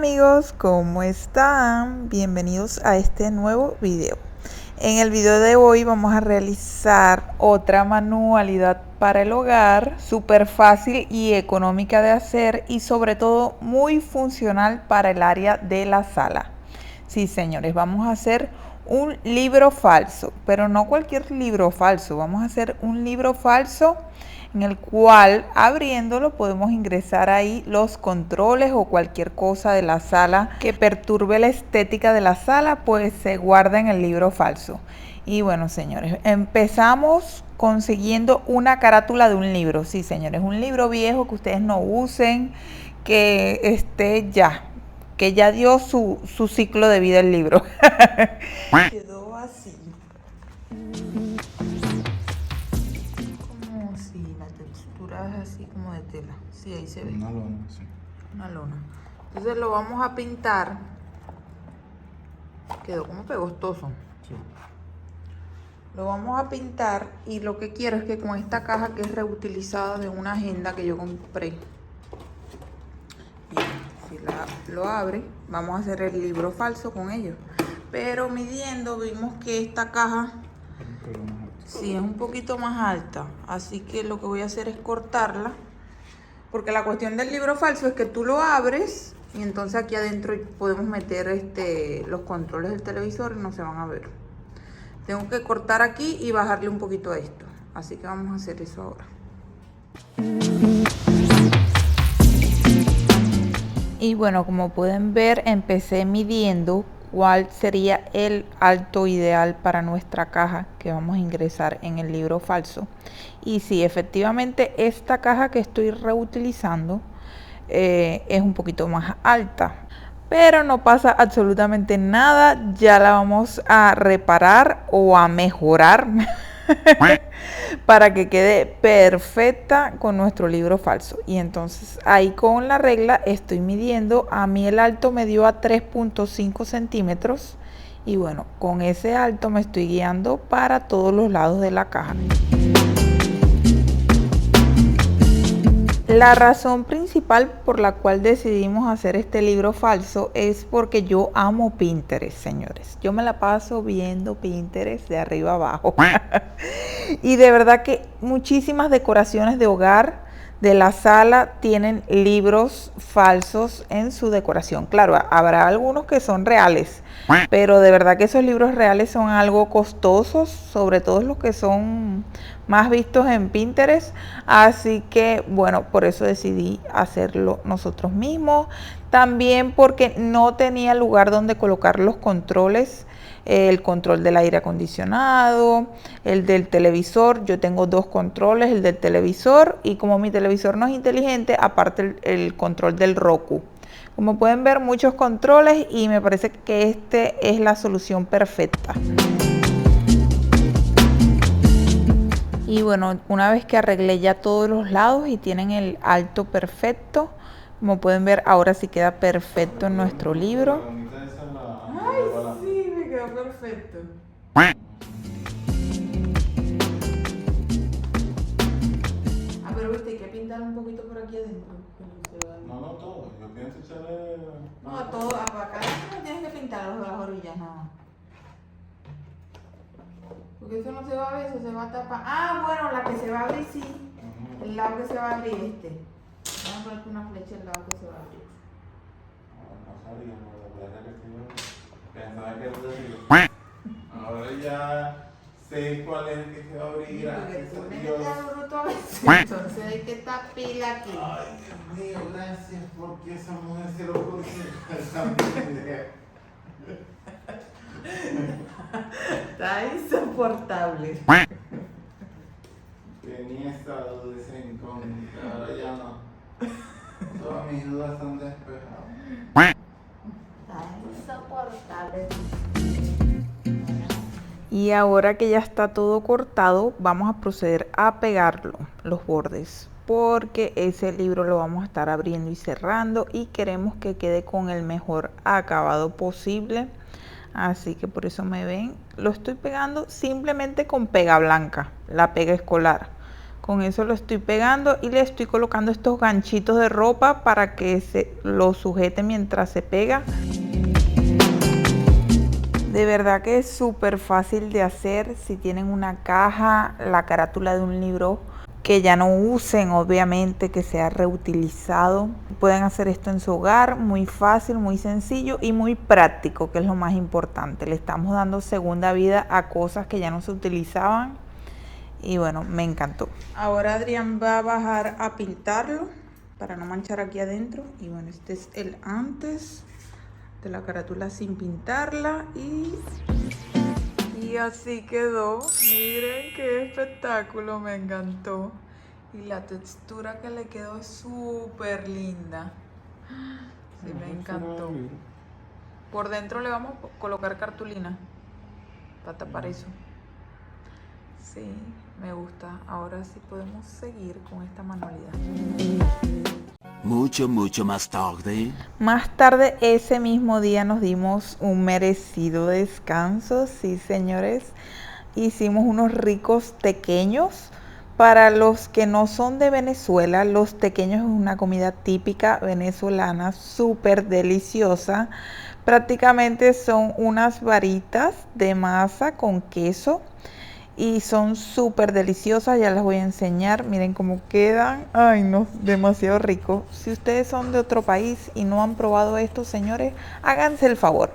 amigos, ¿cómo están? Bienvenidos a este nuevo video. En el video de hoy vamos a realizar otra manualidad para el hogar, súper fácil y económica de hacer y sobre todo muy funcional para el área de la sala. Sí, señores, vamos a hacer un libro falso, pero no cualquier libro falso, vamos a hacer un libro falso en el cual abriéndolo podemos ingresar ahí los controles o cualquier cosa de la sala que perturbe la estética de la sala, pues se guarda en el libro falso. Y bueno, señores, empezamos consiguiendo una carátula de un libro. Sí, señores, un libro viejo que ustedes no usen, que esté ya, que ya dio su ciclo de vida el libro. Quedó así. Como si la textura es así como de tela. Sí, ahí se ve. Una lona, sí. Una lona. Entonces lo vamos a pintar. Quedó como pegostoso. Sí. Lo vamos a pintar y lo que quiero es que con esta caja que es reutilizada de una agenda que yo compré. Bien, si lo abre, vamos a hacer el libro falso con ello. Pero midiendo vimos que esta caja sí es un poquito más alta. Así que lo que voy a hacer es cortarla. Porque la cuestión del libro falso es que tú lo abres y entonces aquí adentro podemos meter los controles del televisor y no se van a ver. Tengo que cortar aquí y bajarle un poquito a esto. Así que vamos a hacer eso ahora. Y bueno, como pueden ver, empecé midiendo cuál sería el alto ideal para nuestra caja que vamos a ingresar en el libro falso. Y sí, efectivamente esta caja que estoy reutilizando es un poquito más alta. Pero no pasa absolutamente nada, ya la vamos a reparar o a mejorar para que quede perfecta con nuestro libro falso. Y entonces ahí con la regla estoy midiendo, a mí el alto me dio a 3.5 centímetros y bueno, con ese alto me estoy guiando para todos los lados de la caja. La razón principal por la cual decidimos hacer este libro falso es porque yo amo Pinterest, señores. Yo me la paso viendo Pinterest de arriba abajo. Y de verdad que muchísimas decoraciones de hogar de la sala tienen libros falsos en su decoración. Claro, habrá algunos que son reales, pero de verdad que esos libros reales son algo costosos, sobre todo los que son más vistos en Pinterest. Así que bueno, por eso decidí hacerlo nosotros mismos. También porque no tenía lugar donde colocar los controles. El control del aire acondicionado, el del televisor. Yo tengo dos controles, el del televisor y como mi televisor no es inteligente, aparte el control del Roku. Como pueden ver, muchos controles y me parece que este es la solución perfecta. Y bueno, una vez que arreglé ya todos los lados y tienen el alto perfecto, como pueden ver, ahora sí queda perfecto en nuestro libro. Ay, sí, me quedó perfecto. Pero viste, hay que pintar un poquito por aquí adentro. No todo. Yo pienso echarle... No, a todo, acá no tienes que pintar las orillas, no. Porque eso no se va a ver, eso se va a tapar. Ah, bueno, la que se va a abrir, sí. El lado que se va a abrir, Vamos a ponerte una flecha al lado que se va a abrir. No sabía, pensaba que era de ahora ya sé cuál es el que se va a abrir. Gracias a Dios. Entonces hay que estar pila aquí. Ay, Dios mío, gracias porque esa mujer se lo ocurrió. Esa idea. Está insoportable. Tenía esta duda en contra, ahora ya no. Todas mis dudas están despejadas. Está insoportable. Y ahora que ya está todo cortado, vamos a proceder a pegarlo, los bordes, porque ese libro lo vamos a estar abriendo y cerrando y queremos que quede con el mejor acabado posible. Así que por eso me ven, lo estoy pegando simplemente con pega blanca, la pega escolar. Con eso lo estoy pegando y le estoy colocando estos ganchitos de ropa para que lo sujete mientras se pega. De verdad que es súper fácil de hacer. Si tienen una caja, la carátula de un libro que ya no usen, obviamente, que sea reutilizado, pueden hacer esto en su hogar, muy fácil, muy sencillo y muy práctico, que es lo más importante. Le estamos dando segunda vida a cosas que ya no se utilizaban y bueno, me encantó. Ahora Adrián va a bajar a pintarlo para no manchar aquí adentro y bueno, este es el antes de la carátula sin pintarla y así quedó. Miren qué espectáculo, me encantó. Y la textura que le quedó es súper linda. Sí, me encantó. Por dentro le vamos a colocar cartulina para tapar eso. Sí, me gusta. Ahora sí podemos seguir con esta manualidad. Mucho más tarde. Más tarde ese mismo día nos dimos un merecido descanso, sí señores. Hicimos unos ricos tequeños. Para los que no son de Venezuela, los tequeños es una comida típica venezolana, súper deliciosa. Prácticamente son unas varitas de masa con queso. Y son súper deliciosas, ya les voy a enseñar, miren cómo quedan, ay no, demasiado rico. Si ustedes son de otro país y no han probado esto, señores, háganse el favor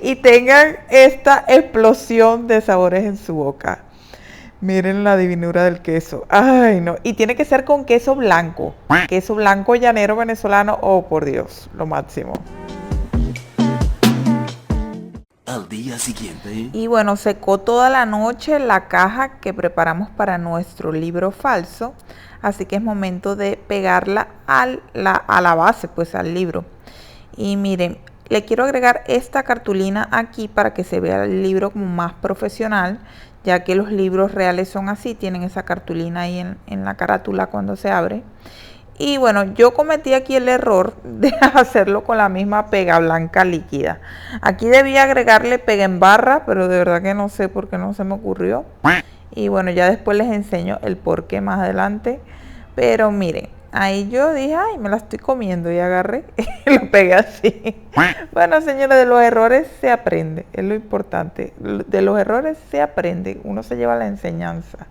y tengan esta explosión de sabores en su boca. Miren la divinura del queso, ay no, y tiene que ser con queso blanco llanero venezolano, oh por Dios, lo máximo. Al día siguiente. Y bueno, secó toda la noche la caja que preparamos para nuestro libro falso. Así que es momento de pegarla a la base, pues al libro. Y miren, le quiero agregar esta cartulina aquí para que se vea el libro como más profesional. Ya que los libros reales son así, tienen esa cartulina ahí en la carátula cuando se abre. Y bueno, yo cometí aquí el error de hacerlo con la misma pega blanca líquida. Aquí debía agregarle pega en barra, pero de verdad que no sé por qué no se me ocurrió. Y bueno, ya después les enseño el por qué más adelante. Pero miren, ahí yo dije, ay, me la estoy comiendo y agarré y lo pegué así. Bueno, señores, de los errores se aprende, es lo importante. De los errores se aprende, uno se lleva la enseñanza.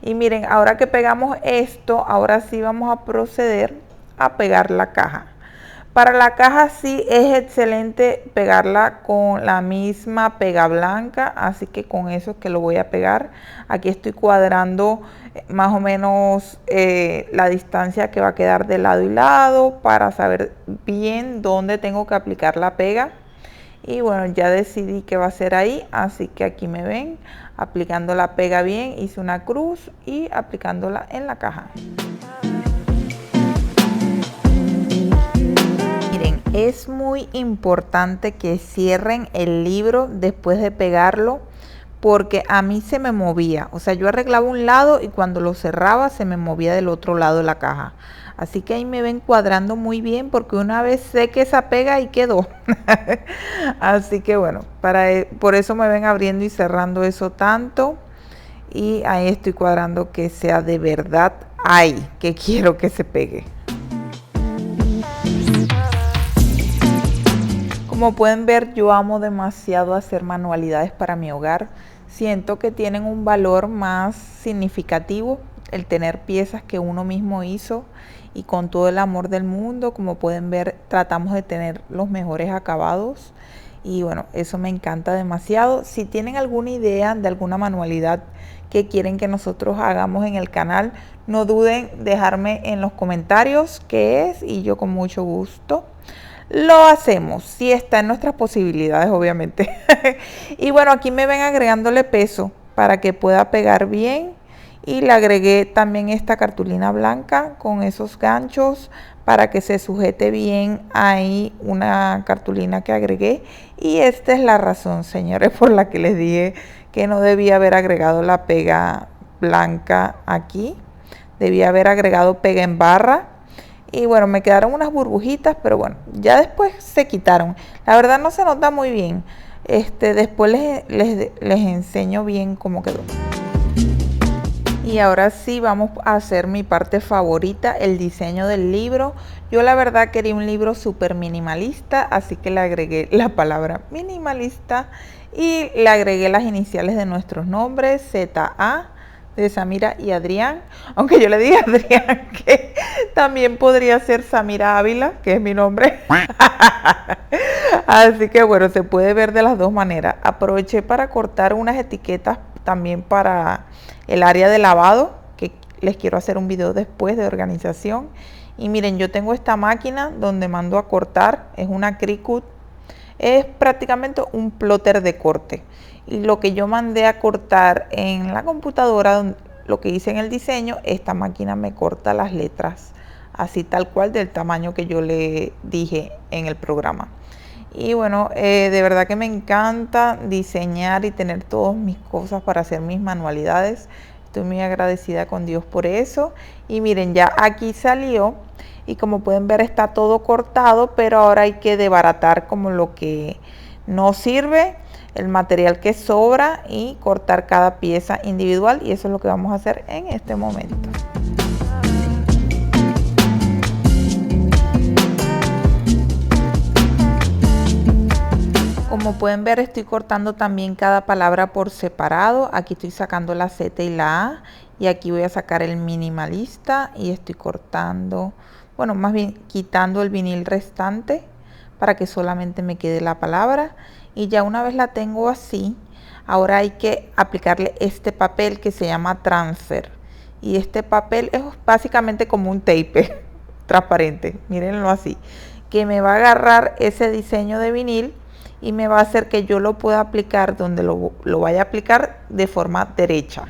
Y miren, ahora que pegamos esto, ahora sí vamos a proceder a pegar la caja. Para la caja sí es excelente pegarla con la misma pega blanca, así que con eso es que lo voy a pegar. Aquí estoy cuadrando más o menos la distancia que va a quedar de lado y lado para saber bien dónde tengo que aplicar la pega. Y bueno, ya decidí que va a ser ahí, así que aquí me ven aplicando la pega bien, hice una cruz y aplicándola en la caja. Miren, es muy importante que cierren el libro después de pegarlo, porque a mí se me movía, o sea, yo arreglaba un lado y cuando lo cerraba se me movía del otro lado de la caja. Así que ahí me ven cuadrando muy bien porque una vez sé que esa pega ahí quedó. Así que bueno, por eso me ven abriendo y cerrando eso tanto. Y ahí estoy cuadrando que sea de verdad ahí que quiero que se pegue. Como pueden ver, yo amo demasiado hacer manualidades para mi hogar. Siento que tienen un valor más significativo el tener piezas que uno mismo hizo y con todo el amor del mundo. Como pueden ver, tratamos de tener los mejores acabados y bueno, eso me encanta demasiado. Si tienen alguna idea de alguna manualidad que quieren que nosotros hagamos en el canal, no duden en dejarme en los comentarios qué es y yo con mucho gusto lo hacemos, si está en nuestras posibilidades, obviamente. Y bueno, aquí me ven agregándole peso para que pueda pegar bien. Y le agregué también esta cartulina blanca con esos ganchos para que se sujete bien ahí, una cartulina que agregué. Y esta es la razón, señores, por la que les dije que no debía haber agregado la pega blanca aquí. Debía haber agregado pega en barra. Y bueno, me quedaron unas burbujitas, pero bueno, ya después se quitaron. La verdad no se nota muy bien. Después les enseño bien cómo quedó. Y ahora sí vamos a hacer mi parte favorita, el diseño del libro. Yo la verdad quería un libro súper minimalista, así que le agregué la palabra minimalista y le agregué las iniciales de nuestros nombres, ZA, de Samira y Adrián. Aunque yo le dije a Adrián que también podría ser Samira Ávila, que es mi nombre. Así que bueno, se puede ver de las dos maneras. Aproveché para cortar unas etiquetas también para el área de lavado, que les quiero hacer un video después de organización. Y miren, yo tengo esta máquina donde mando a cortar, es una Cricut, es prácticamente un plotter de corte. Y lo que yo mandé a cortar en la computadora, lo que hice en el diseño, esta máquina me corta las letras así tal cual del tamaño que yo le dije en el programa. Y bueno, de verdad que me encanta diseñar y tener todas mis cosas para hacer mis manualidades. Estoy muy agradecida con Dios por eso. Y miren, ya aquí salió y como pueden ver está todo cortado, pero ahora hay que desbaratar como lo que no sirve, el material que sobra y cortar cada pieza individual, y eso es lo que vamos a hacer en este momento. Como pueden ver, estoy cortando también cada palabra por separado. Aquí estoy sacando la Z y la A, y aquí voy a sacar el minimalista y estoy cortando, bueno, más bien quitando el vinil restante para que solamente me quede la palabra. Y ya una vez la tengo así, ahora hay que aplicarle este papel que se llama transfer. Y este papel es básicamente como un tape transparente, mírenlo así, que me va a agarrar ese diseño de vinil y me va a hacer que yo lo pueda aplicar donde lo vaya a aplicar de forma derecha.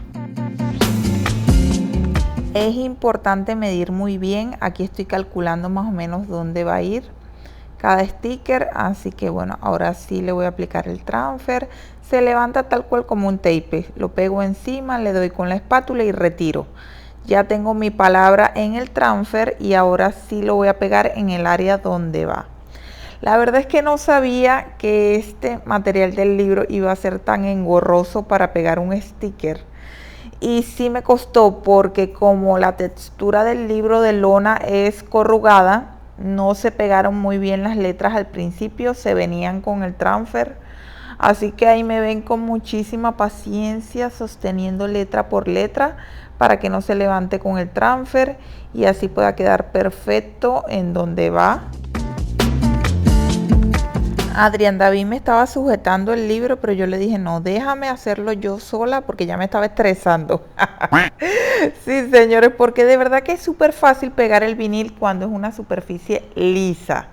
Es importante medir muy bien. Aquí estoy calculando más o menos dónde va a ir cada sticker, así que bueno, ahora sí le voy a aplicar el transfer. Se levanta tal cual como un tape, lo pego encima, le doy con la espátula y retiro. Ya tengo mi palabra en el transfer y ahora sí lo voy a pegar en el área donde va. La verdad es que no sabía que este material del libro iba a ser tan engorroso para pegar un sticker. Y sí me costó porque como la textura del libro de lona es corrugada, no se pegaron muy bien las letras al principio, se venían con el transfer. Así que ahí me ven con muchísima paciencia sosteniendo letra por letra para que no se levante con el transfer y así pueda quedar perfecto en donde va. Adrián David me estaba sujetando el libro, pero yo le dije, no, déjame hacerlo yo sola porque ya me estaba estresando. Sí, señores, porque de verdad que es súper fácil pegar el vinil cuando es una superficie lisa.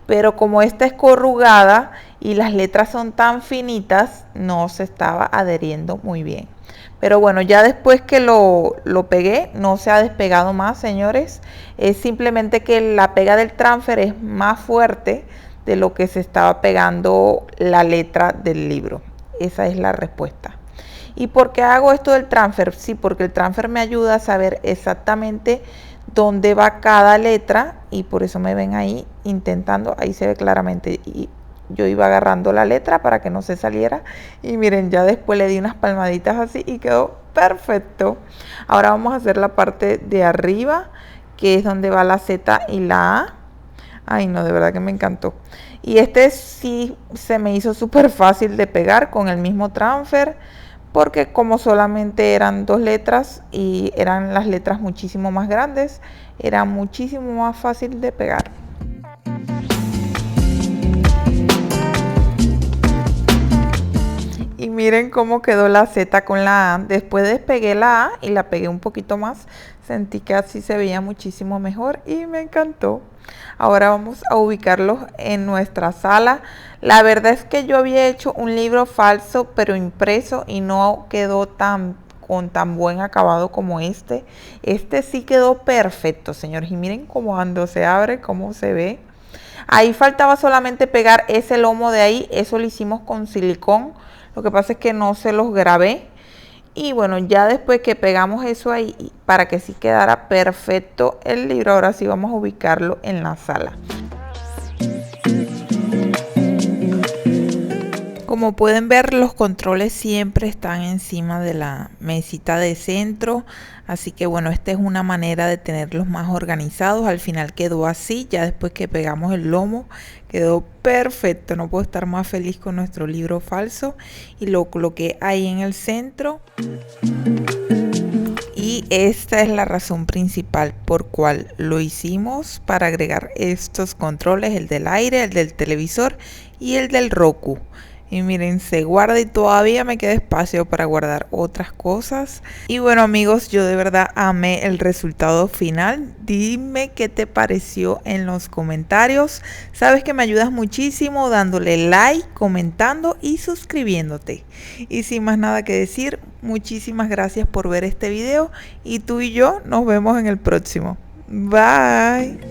Pero como esta es corrugada y las letras son tan finitas, no se estaba adheriendo muy bien. Pero bueno, ya después que lo pegué, no se ha despegado más, señores. Es simplemente que la pega del transfer es más fuerte de lo que se estaba pegando la letra del libro. Esa es la respuesta. ¿Y por qué hago esto del transfer? Sí, porque el transfer me ayuda a saber exactamente dónde va cada letra y por eso me ven ahí intentando, ahí se ve claramente, y yo iba agarrando la letra para que no se saliera y miren, ya después le di unas palmaditas así y quedó perfecto. Ahora vamos a hacer la parte de arriba, que es donde va la Z y la A. Ay no, de verdad que me encantó. Y este sí se me hizo súper fácil de pegar con el mismo transfer, porque como solamente eran dos letras y eran las letras muchísimo más grandes, era muchísimo más fácil de pegar. Y miren cómo quedó la Z con la A. Después despegué la A y la pegué un poquito más. Sentí que así se veía muchísimo mejor y me encantó. Ahora vamos a ubicarlos en nuestra sala. La verdad es que yo había hecho un libro falso pero impreso y no quedó con tan buen acabado como este. Este sí quedó perfecto, señores. Y miren cómo cuando se abre, cómo se ve. Ahí faltaba solamente pegar ese lomo de ahí. Eso lo hicimos con silicón. Lo que pasa es que no se los grabé. Y bueno, ya después que pegamos eso ahí, para que sí quedara perfecto el libro, ahora sí vamos a ubicarlo en la sala. Como pueden ver, los controles siempre están encima de la mesita de centro, así que bueno, esta es una manera de tenerlos más organizados. Al final quedó así, ya después que pegamos el lomo quedó perfecto. No puedo estar más feliz con nuestro libro falso, y lo coloqué ahí en el centro. Y esta es la razón principal por cual lo hicimos, para agregar estos controles, el del aire, el del televisor y el del Roku. Y miren, se guarda y todavía me queda espacio para guardar otras cosas. Y bueno amigos, yo de verdad amé el resultado final. Dime qué te pareció en los comentarios. Sabes que me ayudas muchísimo dándole like, comentando y suscribiéndote. Y sin más nada que decir, muchísimas gracias por ver este video. Y tú y yo nos vemos en el próximo. Bye.